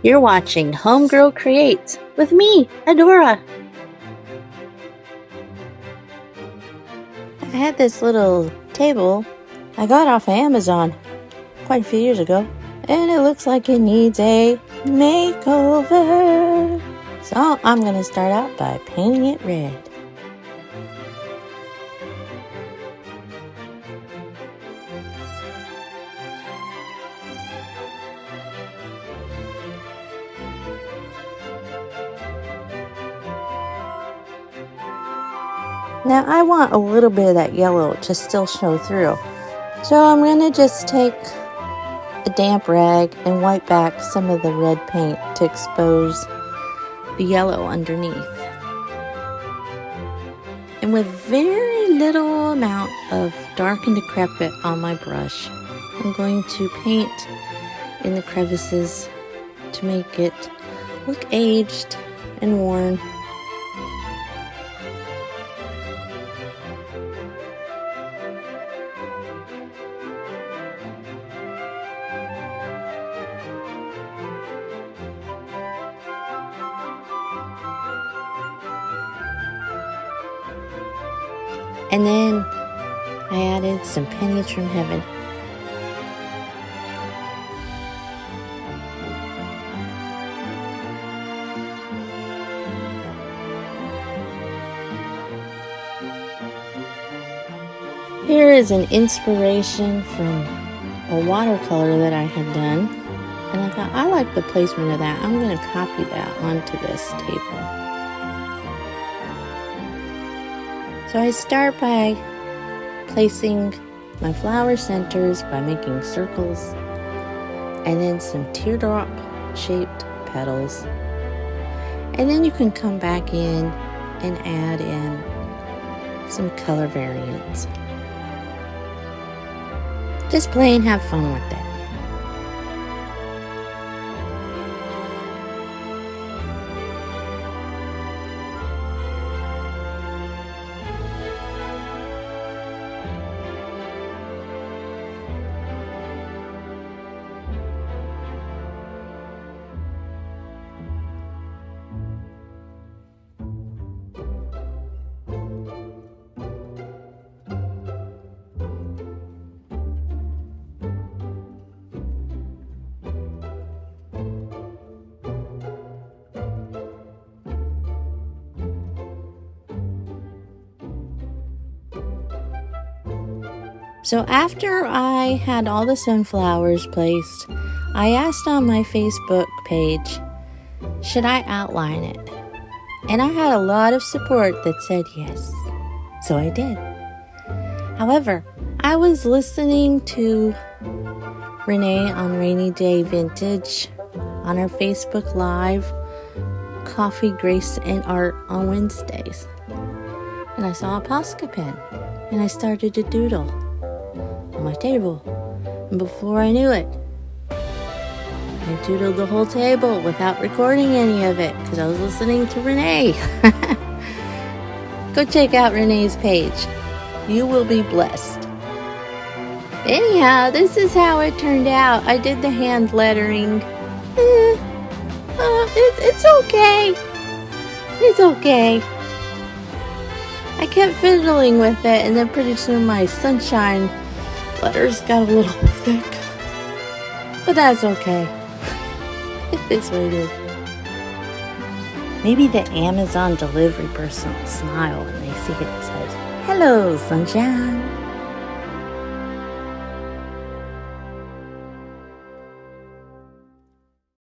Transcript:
You're watching Homegirl Creates with me, Adora. I had this little table I got off of Amazon quite a few years ago, and it looks like it needs a makeover. So I'm going to start out by painting it red. Now I want a little bit of that yellow to still show through. So I'm going to just take a damp rag and wipe back some of the red paint to expose the yellow underneath. And with very little amount of dark and decrepit on my brush, I'm going to paint in the crevices to make it look aged and worn. And then I added some pennies from heaven. Here is an inspiration from a watercolor that I had done. And I thought, I like the placement of that. I'm going to copy that onto this table. So I start by placing my flower centers by making circles and then some teardrop shaped petals. And then you can come back in and add in some color variants. Just play and have fun with it. So after I had all the sunflowers placed, I asked on my Facebook page, should I outline it? And I had a lot of support that said yes. So I did. However, I was listening to Renee on Rainy Day Vintage on her Facebook Live, Coffee, Grace, and Art on Wednesdays. And I saw a Posca pen, and I started to doodle on my table. And before I knew it, I doodled the whole table without recording any of it because I was listening to Renee. Go check out Renee's page. You will be blessed. Anyhow, this is how it turned out. I did the hand lettering. It's okay. It's okay. I kept fiddling with it, and then pretty soon my sunshine letters got a little thick. But that's okay. It is what it is. Maybe the Amazon delivery person will smile when they see it says, "Hello, sunshine."